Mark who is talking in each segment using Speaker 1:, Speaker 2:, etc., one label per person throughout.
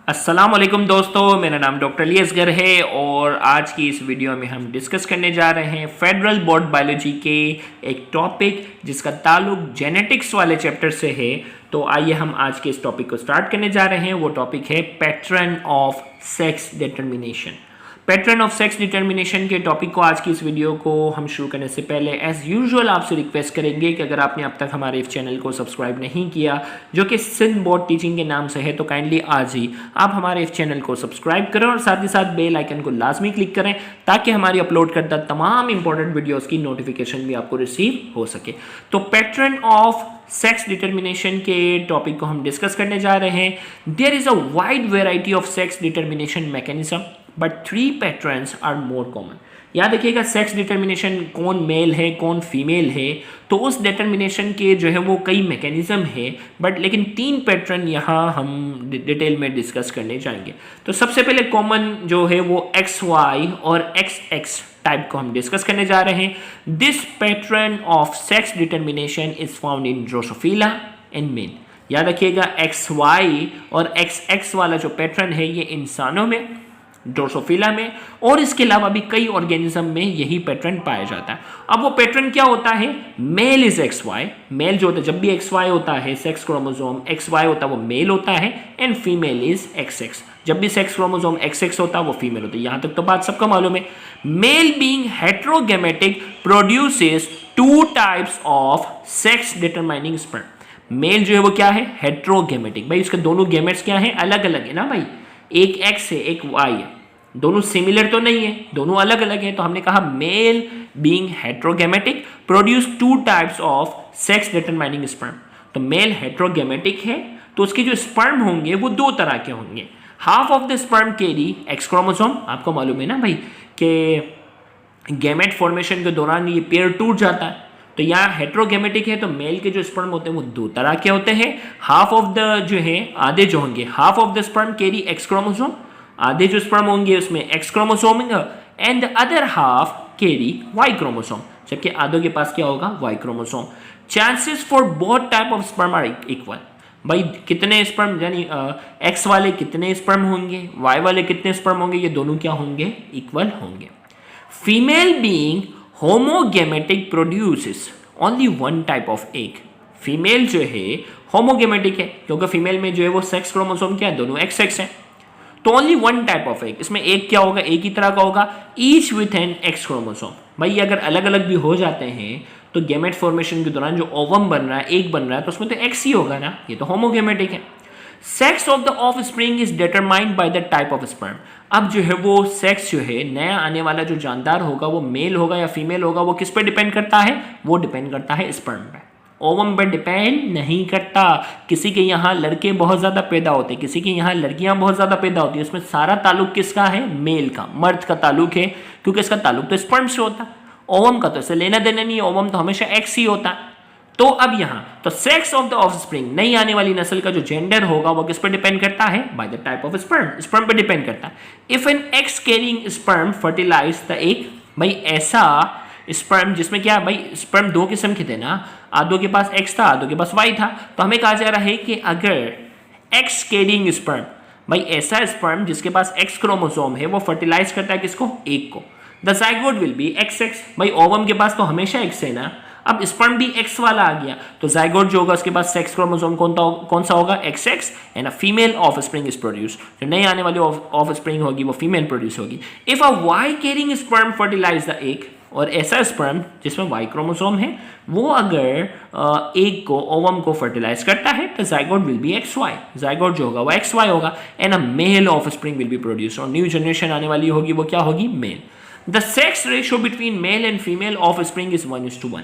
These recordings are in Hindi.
Speaker 1: अस्सलाम वालेकुम दोस्तों, मेरा नाम डॉक्टर अली असगर है और आज की इस वीडियो में हम डिस्कस करने जा रहे हैं फेडरल बोर्ड बायोलॉजी के एक टॉपिक जिसका ताल्लुक जेनेटिक्स वाले चैप्टर से है। तो आइए हम आज के इस टॉपिक को स्टार्ट करने जा रहे हैं। वो टॉपिक है pattern of sex determination. Pattern of sex determination के टॉपिक को आज की इस वीडियो को हम शुरू करने से पहले एज यूजुअल आपसे रिक्वेस्ट करेंगे कि अगर आपने अब तक हमारे इस चैनल को सब्सक्राइब नहीं किया, जो कि सिंध बोर्ड टीचिंग के नाम से है, तो काइंडली आज ही आप हमारे इस चैनल को सब्सक्राइब करें और साथ ही साथ बेल आइकन को लाजमी क्लिक करें ताकि हमारी अपलोड करता तमाम इंपॉर्टेंट वीडियोज़ की नोटिफिकेशन भी आपको रिसीव हो सके। तो पैटर्न ऑफ सेक्स डिटर्मिनेशन के टॉपिक को हम डिस्कस करने जा रहे हैं। There is a wide variety of sex determination mechanism but 3 patterns are more common. याद रखिएगा, सेक्स डिटर्मिनेशन कौन मेल है कौन फीमेल है, तो उस डिटर्मिनेशन के जो है वो कई मैकेनिज्म है, बट लेकिन 3 पैटर्न यहाँ हम डिटेल में डिस्कस करने जाएंगे। तो सबसे पहले कॉमन जो है वो XY और XX टाइप को हम डिस्कस करने जा रहे हैं। This pattern of sex determination is found in Drosophila and male. याद रखिएगा, XY और XX वाला जो पैटर्न है ये इंसानों में, ड्रोसोफिला में और इसके अलावा भी कई ऑर्गेनिज्म में यही पैटर्न पाया जाता है। अब वो पैटर्न क्या होता है? Mail is XY। मेल जो होता है, जब भी XY होता है सेक्स क्रोमोसोम XY होता है वो मेल होता है, एंड फीमेल इज XX। जब भी सेक्स क्रोमोसोम XX होता है वो फीमेल होता है। यहां तक तो बात सबको मालूम है। Male being heterogametic produces 2 types of sex determining sperm. Male जो है वो क्या है? हेटेरोगैमेटिक। भाई उसके दोनों गैमेट्स क्या है? अलग अलग है ना भाई, एक X है एक Y है, दोनों सिमिलर तो नहीं है, दोनों अलग अलग है। तो हमने कहा male being heterogametic produce 2 types of sex determining sperm. तो मेल हेटेरोगैमेटिक है तो उसके जो स्पर्म होंगे वो 2 तरह के होंगे। Half of the sperm carry X chromosome. आपको मालूम है ना भाई कि गैमेट फॉर्मेशन के दौरान ये पेयर टूट जाता है। तो यहाँ हेटेरोगैमेटिक है तो मेल के जो स्पर्म होते हैं वो 2 तरह के होते हैं। हाफ ऑफ द जो है, आधे जो होंगे, half of the sperm carry X chromosome, आधे जो स्पर्म होंगे उसमें X क्रोमोसोम होगा, and the other half carry Y chromosome, जबकि आधों के पास क्या होगा? Y chromosome. Chances for both type of sperm are equal. भाई कितने स्पर्म, यानी X वाले कितने स्पर्म होंगे, Y वाले कितने स्पर्म होंगे, ये दोनों क्या होंगे? इक्वल होंगे। Female being homogametic produces only 1 type of egg. Female जो है होमोगैमेटिक है क्योंकि फीमेल में जो है वो सेक्स क्रोमोसोम क्या है? दोनों XX है। तो ओनली 1 टाइप ऑफ एग, इसमें एक क्या होगा? एक ही तरह का होगा, each with an X chromosome. भाई अगर अलग अलग भी हो जाते हैं तो गैमेट फॉर्मेशन के दौरान जो ओवम बन रहा है, एग बन रहा है, तो उसमें तो X ही होगा ना, ये तो होमोगैमेटिक है। Sex of the of spring is determined by the type of sperm. अब जो है वो सेक्स जो है, नया आने वाला जो जानदार होगा वो मेल होगा या फीमेल होगा, वो किस पे डिपेंड करता है? वो डिपेंड करता है स्पर्म पे, ओवम पे डिपेंड नहीं करता। किसी के यहाँ लड़के बहुत ज़्यादा पैदा होते हैं, किसी के यहाँ लड़कियाँ बहुत ज़्यादा पैदा होती है, उसमें सारा ताल्लुक किसका है? मेल का, मर्द का ताल्लुक है, क्योंकि इसका ताल्लुक तो स्पर्म से होता है। ओवम का तो इससे लेना देना नहीं है, ओवम तो हमेशा X ही होता है। तो अब यहां तो सेक्स ऑफ द ऑफस्प्रिंग, नई आने वाली नस्ल का जो जेंडर होगा वो किस पर डिपेंड करता है? By the type of sperm, sperm पर डिपेंड करता है। If an X carrying sperm fertilise the egg, भाई ऐसा स्पर्म जिसमें क्या, भाई स्पर्म 2 किस्म के थे ना, आधों के पास X था आधों के पास Y था, तो हमें कहा जा रहा है कि अगर X कैरिंग स्पर्म, भाई ऐसा स्पर्म जिसके पास X क्रोमोसोम है, वो फर्टिलाइज करता है किसको? एग को। The zygote will B XX। भाई ओवम के पास तो हमेशा X है ना, अब स्पर्म भी X वाला आ गया तो जाइगोट जो होगा उसके पास सेक्स क्रोमोसोम कौन सा होगा? XX, and a female offspring is produce. जो नई आने वाली ऑफ स्प्रिंग होगी वो फीमेल प्रोड्यूस होगी। If a Y carrying sperm fertilise the egg, और ऐसा स्पर्म जिसमें Y क्रोमोसोम है वो अगर एग को, ओवम को फर्टिलाइज करता है, तो zygote will be XY। Zygote जो होगा वो XY होगा, and a male offspring will be produce. और न्यू जनरेशन आने वाली होगी वो क्या होगी? Male. The sex ratio between male and female offspring is 1:1।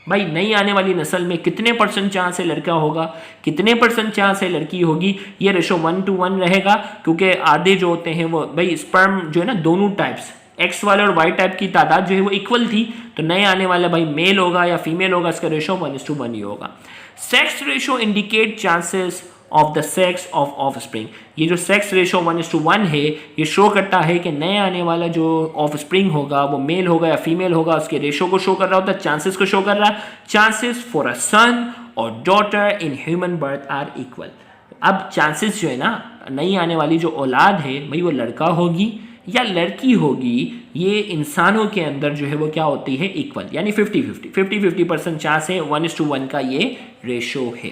Speaker 1: भाई नई आने वाली नस्ल में कितने % चांस है लड़का होगा, कितने % चांस है लड़की होगी? ये रेशो 1:1 रहेगा, क्योंकि आधे जो होते हैं वो, भाई स्पर्म जो है ना, दोनों टाइप्स X वाले और Y टाइप की तादाद जो है वो इक्वल थी, तो नए आने वाला भाई मेल होगा या फीमेल होगा, इसका रेशो 1:1 ही होगा। Sex ratio indicate chances of the sex of offspring. ये जो सेक्स रेशो 1:1 है ये शो करता है कि नया आने वाला जो ऑफस्प्रिंग होगा वो मेल होगा या फीमेल होगा, उसके रेशो को शो कर रहा होता है, चांसेस को शो कर रहा है। चांसेस फॉर अ सन और daughter in human birth are equal. अब चांसेस जो है ना नई आने वाली जो औलाद है भाई वो लड़का होगी या लड़की होगी, ये इंसानों के अंदर जो है वो क्या होती है, इक्वल, यानी 50-50% चांस है, 1:1 का ये रेशो है।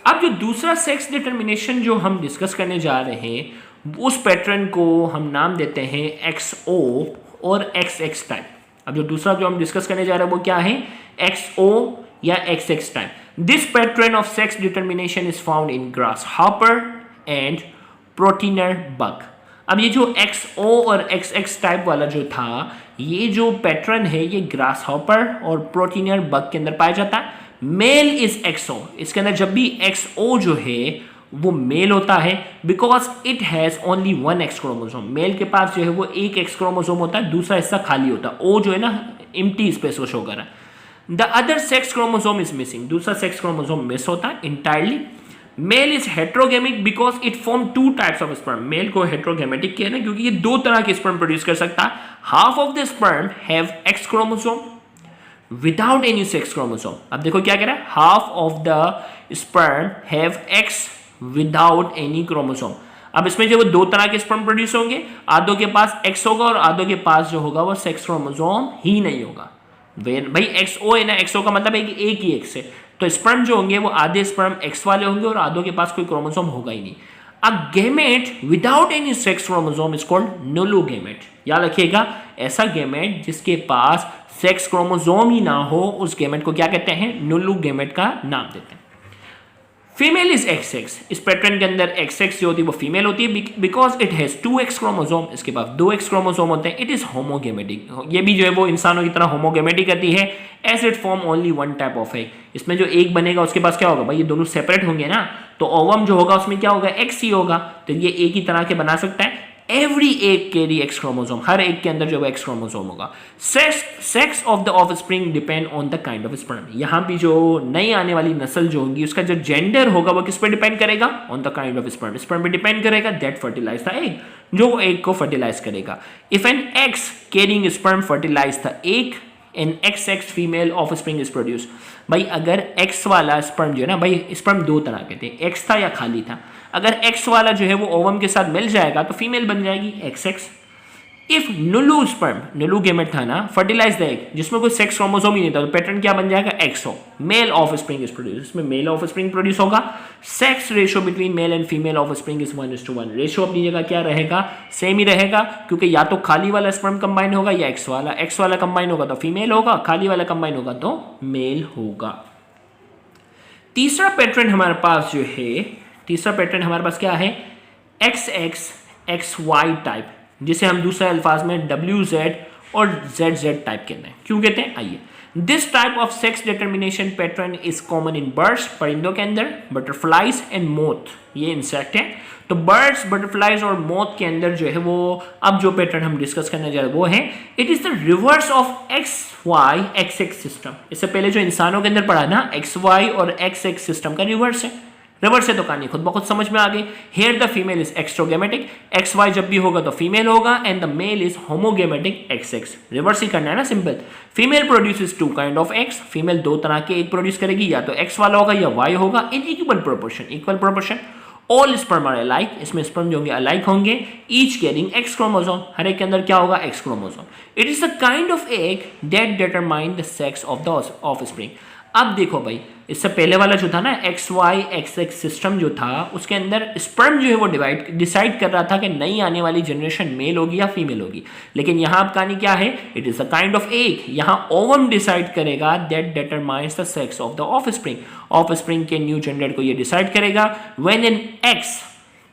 Speaker 1: अब जो दूसरा सेक्स डिटर्मिनेशन जो हम डिस्कस करने जा रहे हैं, उस पैटर्न को हम नाम देते हैं XO और XX टाइप। अब जो दूसरा जो हम डिस्कस करने जा रहे हैं वो क्या है, XO या XX type. This pattern of sex determination is found in grasshopper and Protenor bug. अब ये जो XO और XX टाइप वाला जो था, ये जो पैटर्न है ये ग्रासहॉपर और प्रोटीनर बग के अंदर पाया जाता है। मेल इज XO, इसके अंदर जब भी XO जो है वो मेल होता है, because it has only 1 X chromosome. Male के पास जो है वो एक X क्रोमोसोम होता है, दूसरा हिस्सा खाली होता है, O जो है ना एम्प्टी स्पेस को शो कर रहा है। The other sex chromosome is missing, दूसरा सेक्स क्रोमोसोम मिस होता है entirely. Male is heterogamic because it form 2 types of sperm. Male को हेट्रोगेमेटिक कहना है क्योंकि ये 2 तरह के स्पर्म प्रोड्यूस कर सकता है। Half of the sperm have X chromosome without any sex chromosome. अब देखो क्या कह रहा है, half of the sperm have X without any chromosome. अब इसमें जो वो 2 तरह के स्पर्म प्रोड्यूस होंगे, आधों के पास X होगा और आधों के पास जो होगा वो सेक्स क्रोमोसोम ही नहीं होगा। भाई XO है ना, XO का मतलब है कि एक ही X है, तो स्पर्म जो होंगे वो आधे स्पर्म X वाले होंगे और आधों के पास कोई क्रोमोसोम होगा ही नहीं। अब gamete without any sex chromosome is called nullogamete. याद रखिएगा, ऐसा गैमेट जिसके पास सेक्स क्रोमोसोम ही ना हो, उस गैमेट को क्या कहते हैं, नुलूगेमेट का नाम देते हैं। फीमेल इज XX, इस पैटर्न के अंदर XX जो होती है वो फीमेल होती है because it has 2 X chromosome, इसके पास 2 X क्रोमोसोम होते हैं। इट इज होमोगेमेटिक, ये भी जो है वो इंसानों की तरह होमोगेमेटिक रहती है, as it form only 1 type of egg. इसमें जो एक बनेगा उसके पास क्या होगा भाई, ये दोनों सेपरेट होंगे ना, तो ओवम जो होगा उसमें क्या होगा, X ही होगा, तो ये एक ही तरह के बना सकता है। Every egg carry X chromosome, हर एक के अंदर जो है X क्रोमोसोम होगा। Sex of the offspring depend on the kind of sperm. यहाँ भी जो नई आने वाली नस्ल जो होगी उसका जो जेंडर होगा वो किस पे डिपेंड करेगा, on the kind of sperm. Sperm पे डिपेंड करेगा दैट फर्टिलाइज द एग, जो वो एग को फर्टिलाइज करेगा। If an X carrying sperm fertilise the egg, an XX female offspring is produce. भाई अगर X वाला स्पर्म जो है ना, भाई स्पर्म 2 तरह के थे, X था या खाली था, अगर X वाला जो है वो ओवम के साथ मिल जाएगा तो फीमेल बन जाएगी XX। इफ नुलू स्पर्म, नुलू गैमेट था ना, फर्टिलाइज द एग, जिसमें कोई सेक्स क्रोमोसोम ही नहीं था, तो पैटर्न क्या बन जाएगा, XO, male offspring is produce, इसमें मेल ऑफस्प्रिंग प्रोड्यूस होगा। Sex ratio between male and female offspring is 1:1। Ratio अपनी जगह क्या रहेगा, सेम ही रहेगा, क्योंकि या तो खाली वाला स्पर्म कंबाइन होगा या X वाला कंबाइन होगा तो फीमेल होगा, खाली वाला कंबाइन होगा तो मेल होगा। तीसरा पैटर्न हमारे पास जो है, तीसरा पैटर्न हमारे पास क्या है, XXXY टाइप, जिसे हम दूसरे अल्फाज में WZ और ZZ टाइप कहते हैं। क्यों कहते हैं, आइए। This type of sex determination pattern is common in birds, परिंदों के अंदर, बटरफ्लाइज एंड मोथ, ये इंसेक्ट है, तो बर्ड्स, बटरफ्लाइज और मोथ के अंदर जो है वो, अब जो पैटर्न हम डिस्कस करने जा रहे हैं वो है, it is the reverse of XY-XX system. इससे पहले जो इंसानों के अंदर पढ़ा ना, XY और XX सिस्टम का रिवर्स है। रिवर्स है तो कहानी खुद ब खुद समझ में आ गई। Here the female is heterogametic, XY जब भी होगा तो फीमेल होगा, and the male is homogametic XX। Reverse ही करना है ना, simple. Female produces 2 kind of X, female 2 तरह के एग प्रोड्यूस करेगी, या तो X वाला होगा या Y होगा, in equal proportion. All sperm are alike, इसमें स्पर्म जो होंगे अलाइक होंगे, ईच कैरिंग X क्रोमोसोम, हर एक के अंदर क्या होगा, X chromosome. It is the kind of egg that determine the sex of the offspring. अब देखो भाई, इससे पहले वाला जो था ना, XY-XX सिस्टम जो था, उसके अंदर स्पर्म जो है वो डिसाइड कर रहा था कि नई आने वाली जनरेशन मेल होगी या फीमेल होगी। लेकिन यहाँ अब कहानी क्या है, it is the kind of egg, यहाँ ओवम डिसाइड करेगा that determines the sex of the offspring. Offspring के न्यू जेंडर को ये डिसाइड करेगा। When an X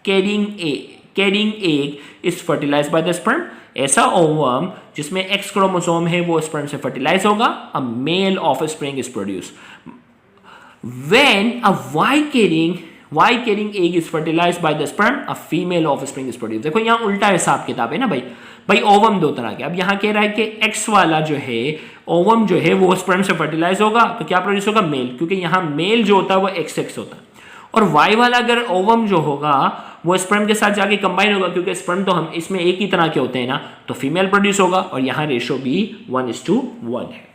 Speaker 1: carrying egg is fertilized by the sperm, ऐसा ओवम जिसमें X क्रोमोसोम है वो स्पर्म से फर्टिलाइज होगा, a male offspring is produce. When a Y carrying egg is fertilized by the sperm, a female offspring is produced। देखो यहाँ उल्टा हिसाब किताब है ना भाई ओवम 2 तरह के। अब यहाँ कह रहा है कि X वाला जो है ओवम जो है वो स्पर्म से फर्टिलाइज होगा तो क्या प्रोड्यूस होगा, मेल, क्योंकि यहाँ मेल जो होता है वो XX होता है। और Y वाला अगर ओवम जो होगा वो स्पर्म के साथ जाके कंबाइन होगा, क्योंकि स्पर्म तो हम इसमें एक ही तरह के होते हैं ना, तो फीमेल प्रोड्यूस होगा, और यहाँ रेशो भी 1:1 है।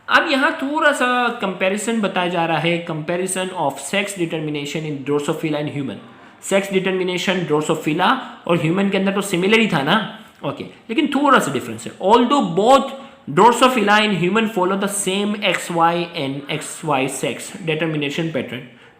Speaker 1: अब यहाँ थोड़ा सा कंपैरिजन बताया जा रहा है, comparison of sex determination in Drosophila and human. Sex determination Drosophila और ह्यूमन के अंदर तो सिमिलर ही था ना, ओके लेकिन थोड़ा सा डिफरेंस है। Although both drosophila in human follow the same XY and XY sex determination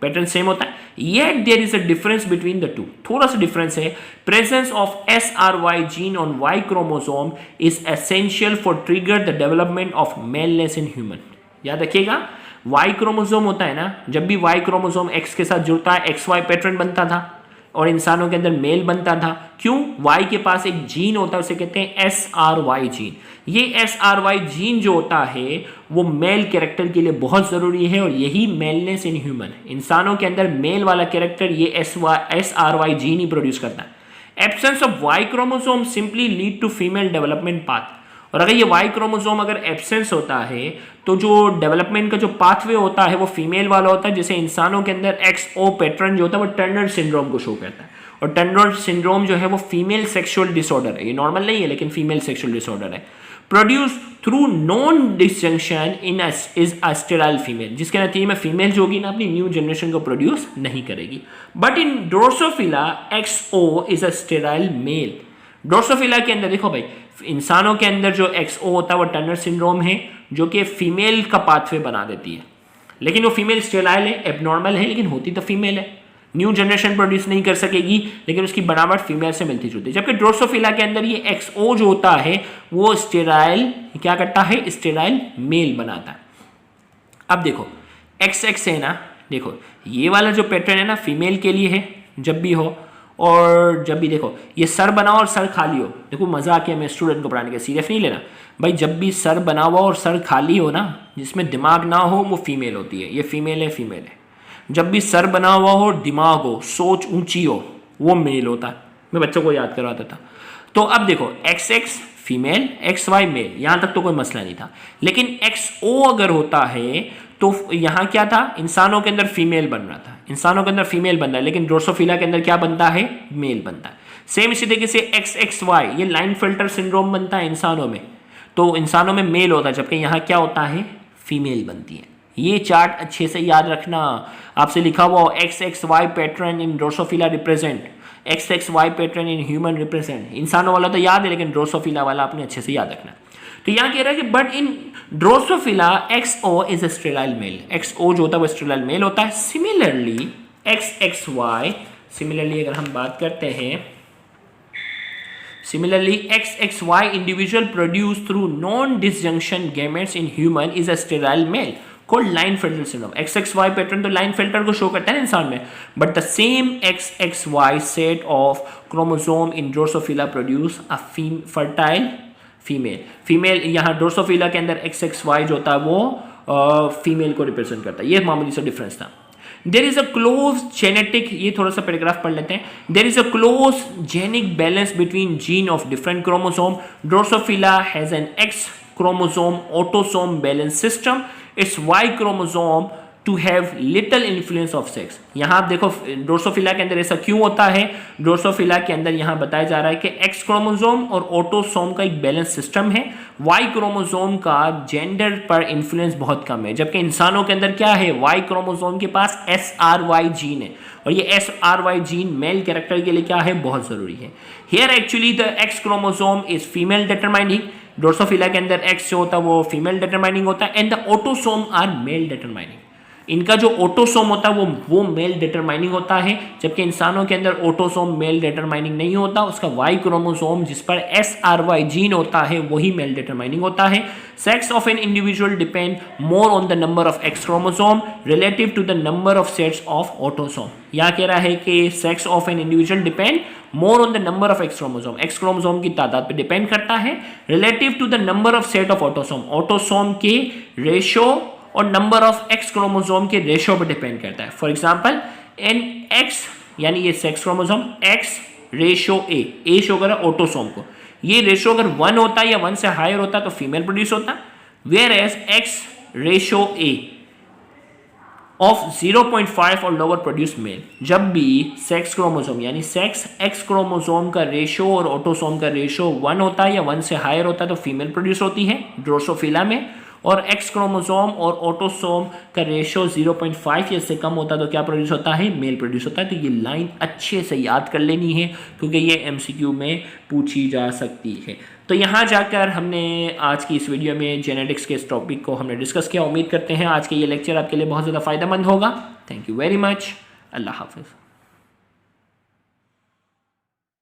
Speaker 1: pattern same होता है, yet there is a difference between the two, थोड़ा सा डिफरेंस है। Presence of SRY gene on Y chromosome is essential for trigger the development of maleness in human. याद रखिएगा, Y क्रोमोसोम होता है ना, जब भी Y क्रोमोसोम X के साथ जुड़ता है XY पैटर्न बनता था और इंसानों के अंदर मेल बनता था। क्यों? Y के पास एक जीन होता है, उसे कहते हैं SRY जीन। ये SRY जीन जो होता है वो मेल कैरेक्टर के लिए बहुत जरूरी है और यही मेलनेस इन ह्यूमन, इंसानों के अंदर मेल वाला कैरेक्टर ये SRY जीन ही प्रोड्यूस करता है। Absence of Y chromosome simply lead to female development path. और अगर ये Y क्रोमोसोम अगर एब्सेंस होता है तो जो डेवलपमेंट का जो पाथवे होता है वो फीमेल वाला होता है। जैसे इंसानों के अंदर XO पैटर्न जो होता है वो टर्नर सिंड्रोम को शो करता है, और टर्नर सिंड्रोम जो है वो फीमेल सेक्सुअल डिसऑर्डर है, ये नॉर्मल नहीं है लेकिन फीमेल सेक्सुअल डिसऑर्डर है। Produce through non disjunction in is a sterile female, जिसके नतीजे में फीमेल जो होगी ना अपनी न्यू जनरेशन को प्रोड्यूस नहीं करेगी। But in Drosophila XO is a sterile male. Drosophila के अंदर देखो भाई, इंसानों के अंदर जो XO होता है वो टर्नर सिंड्रोम है जो कि फीमेल का पाथवे बना देती है, लेकिन वो फीमेल स्टेराइल है, एबनॉर्मल है, लेकिन होती तो फीमेल है, न्यू जनरेशन प्रोड्यूस नहीं कर सकेगी लेकिन उसकी बनावट फीमेल से मिलती जुलती है। जबकि ड्रोसोफिला के अंदर ये XO जो होता है वो स्टेराइल क्या करता है, स्टेराइल मेल बनाता है। अब देखो XX है ना, देखो ये वाला जो पैटर्न है ना फीमेल के लिए है जब भी हो, और जब भी देखो ये सर बना हो और सर खाली हो, देखो मजा आके हमें स्टूडेंट को पढ़ाने के सीरियस नहीं लेना भाई, जब भी सर बना हुआ और सर खाली हो ना, जिसमें दिमाग ना हो वो फीमेल होती है, ये फीमेल है। जब भी सर बना हुआ हो, दिमाग हो, सोच ऊंची हो, वो मेल होता है। मैं बच्चों को याद करवाता था। तो अब देखो XX फीमेल, XY मेल, यहां तक तो कोई मसला नहीं था, लेकिन XO अगर होता है तो यहां क्या था, इंसानों के अंदर फीमेल बन रहा था, इंसानों के अंदर फीमेल बन रहा है, लेकिन ड्रोसोफिला के अंदर क्या बनता है, मेल बनता है। सेम इसी तरीके से XXY ये लाइन फिल्टर सिंड्रोम बनता है इंसानों में, तो इंसानों में मेल होता है, जबकि यहाँ क्या होता है, फीमेल बनती है। ये चार्ट अच्छे से याद रखना, आपसे लिखा हुआ XXY pattern in Drosophila represent, XXY pattern in human represent. इंसानों वाला तो याद है लेकिन ड्रोसोफिला वाला आपने अच्छे से याद रखना। तो यहाँ कह रहा है कि but in Drosophila XO is a sterile male, XO जो होता है वो स्टेराइल मेल होता है। सिमिलरली XXY, सिमिलरली अगर हम बात करते हैं, Similarly, XXY individual produced through non-disjunction gametes in human is a sterile male called Klinefelter syndrome. XXY pattern तो Klinefelter को शो करता है ना इंसान में, but the same XXY set of chromosome in Drosophila produce a fertile female. Female यहाँ Drosophila के अंदर XXY जो होता है वो फीमेल को रिप्रेजेंट करता है, ये मामूली सा डिफरेंस था। There is a close genetic, ये थोड़ा सा पैराग्राफ पढ़ लेते हैं। There is a close genic balance between gene of different chromosome. Drosophila has an X chromosome autosome balance system, its Y chromosome to have little influence of sex. यहाँ आप देखो ड्रोसोफिला के अंदर ऐसा क्यों होता है, ड्रोसोफिला के अंदर यहाँ बताया जा रहा है कि X क्रोमोसोम और ऑटोसोम का एक बैलेंस सिस्टम है, Y क्रोमोसोम का जेंडर पर इन्फ्लुएंस बहुत कम है, जबकि इंसानों के अंदर क्या है, Y क्रोमोसोम के पास SRY जीन है, और ये SRY जीन मेल कैरेक्टर के लिए क्या है, बहुत जरूरी है। Here actually the X chromosome is female determining, Drosophila के अंदर X जो होता है वो फीमेल डिटरमाइनिंग होता है, and the autosome are male determining. इनका जो ऑटोसोम होता है वो मेल डिटरमाइनिंग होता है, जबकि इंसानों के अंदर ऑटोसोम मेल डिटरमाइनिंग नहीं होता, उसका Y क्रोमोसोम जिस पर SRY जीन होता है वही मेल डिटरमाइनिंग होता है। Sex of an individual depend more on the number of X chromosome relative to the number of sets of autosome. यहाँ कह रहा है कि sex of an individual depend more on the number of X chromosome, X chromosome की तादाद पे डिपेंड करता है, relative to the number of set of autosome, autosome के रेशो और नंबर ऑफ X क्रोमोसोम के रेशो पर डिपेंड करता है। फॉर एग्जांपल एन X यानी ये sex chromosome X ratio A show कर ऑटोसोम को, ये रेशो अगर 1 होता है या 1 से हायर होता है तो फीमेल प्रोड्यूस होता है, whereas X ratio A of 0.5 और लोअर प्रोड्यूस मेल। जब भी सेक्स क्रोमोसोम यानी सेक्स X क्रोमोसोम का रेशो और ऑटोसोम का रेशो 1 होता है या 1 से हायर होता है तो फीमेल प्रोड्यूस होती है ड्रोसोफिला में, और एक्स क्रोमोसोम और ऑटोसोम का रेशो 0.5 या से कम होता है तो क्या प्रोड्यूस होता है, मेल प्रोड्यूस होता है। तो ये लाइन अच्छे से याद कर लेनी है क्योंकि ये एमसीक्यू में पूछी जा सकती है। तो यहाँ जाकर हमने आज की इस वीडियो में जेनेटिक्स के इस टॉपिक को हमने डिस्कस किया। उम्मीद करते हैं आज के ये लेक्चर आपके लिए बहुत ज़्यादा फ़ायदेमंद होगा। Thank you very much. अल्लाह हाफिज़।